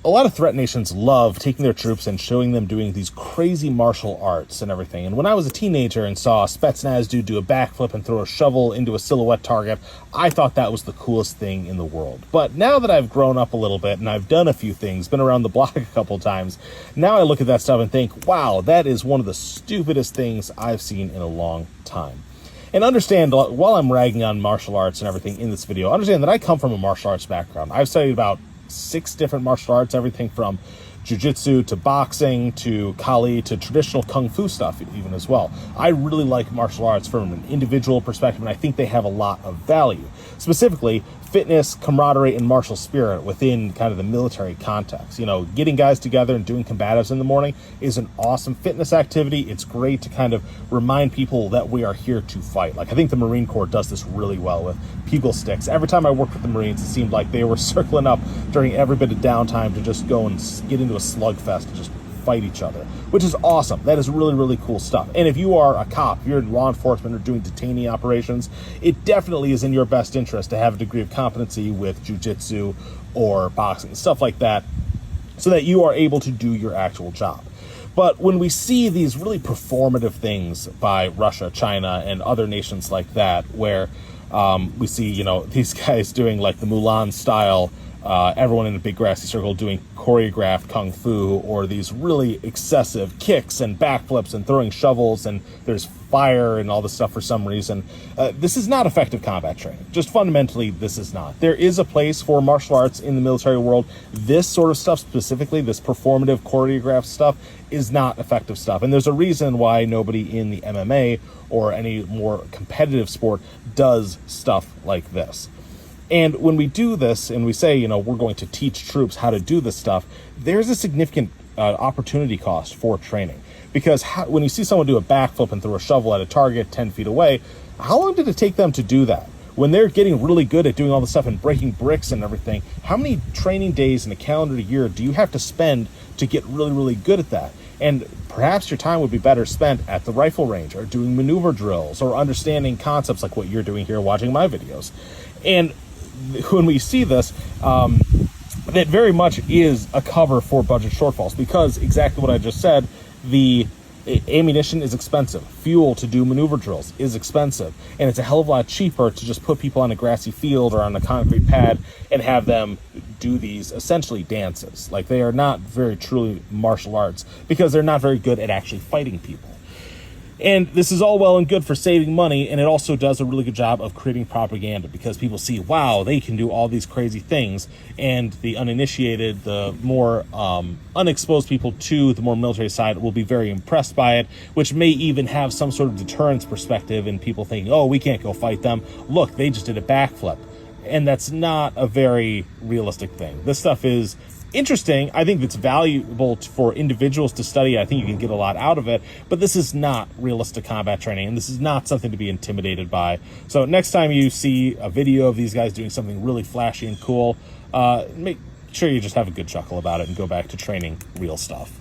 a lot of threat nations love taking their troops and showing them doing these crazy martial arts and everything. And when I was a teenager and saw a Spetsnaz dude do a backflip and throw a shovel into a silhouette target, I thought that was the coolest thing in the world. But now that I've grown up a little bit and I've done a few things, been around the block a couple times, now I look at that stuff and think, wow, that is one of the stupidest things I've seen in a long time. And understand, while I'm ragging on martial arts and everything in this video, understand that I come from a martial arts background. I've studied about 6 different martial arts, everything from jiu-jitsu to boxing to kali to traditional kung fu stuff even as well. I really like martial arts from an individual perspective, and I think they have a lot of value. Specifically, fitness, camaraderie, and martial spirit within kind of the military context. You know, getting guys together and doing combatives in the morning is an awesome fitness activity. It's great to kind of remind people that we are here to fight. Like, I think the Marine Corps does this really well with bugle sticks. Every time I worked with the Marines, it seemed like they were circling up during every bit of downtime to just go and get into a slugfest and just fight each other, which is awesome. That is really, really cool stuff. And if you are a cop, you're in law enforcement or doing detainee operations, it definitely is in your best interest to have a degree of competency with jiu-jitsu or boxing, stuff like that, so that you are able to do your actual job. But when we see these really performative things by Russia, China, and other nations like that, where we see, you know, these guys doing like the Mulan style, everyone in a big grassy circle doing choreographed kung fu, or these really excessive kicks and backflips and throwing shovels, and there's fire and all this stuff for some reason. This is not effective combat training. Just fundamentally, this is not. There is a place for martial arts in the military world. This sort of stuff specifically, this performative choreographed stuff, is not effective stuff. And there's a reason why nobody in the MMA or any more competitive sport does stuff like this. And when we do this and we say, you know, we're going to teach troops how to do this stuff, there's a significant opportunity cost for training. Because when you see someone do a backflip and throw a shovel at a target 10 feet away, how long did it take them to do that? When they're getting really good at doing all this stuff and breaking bricks and everything, how many training days in a calendar year do you have to spend to get really, really good at that? And perhaps your time would be better spent at the rifle range or doing maneuver drills or understanding concepts like what you're doing here watching my videos. And when we see this, that very much is a cover for budget shortfalls, because exactly what I just said, the ammunition is expensive. Fuel to do maneuver drills is expensive. And it's a hell of a lot cheaper to just put people on a grassy field or on a concrete pad and have them do these essentially dances. Like, they are not very truly martial arts because they're not very good at actually fighting people. And this is all well and good for saving money, and it also does a really good job of creating propaganda, because people see, wow, they can do all these crazy things, and the uninitiated, the more unexposed people to the more military side will be very impressed by it, which may even have some sort of deterrence perspective in people thinking, oh, we can't go fight them. Look, they just did a backflip. And that's not a very realistic thing. This stuff is interesting. I think it's valuable for individuals to study. I think you can get a lot out of it, but this is not realistic combat training, and this is not something to be intimidated by. So next time you see a video of these guys doing something really flashy and cool, make sure you just have a good chuckle about it and go back to training real stuff.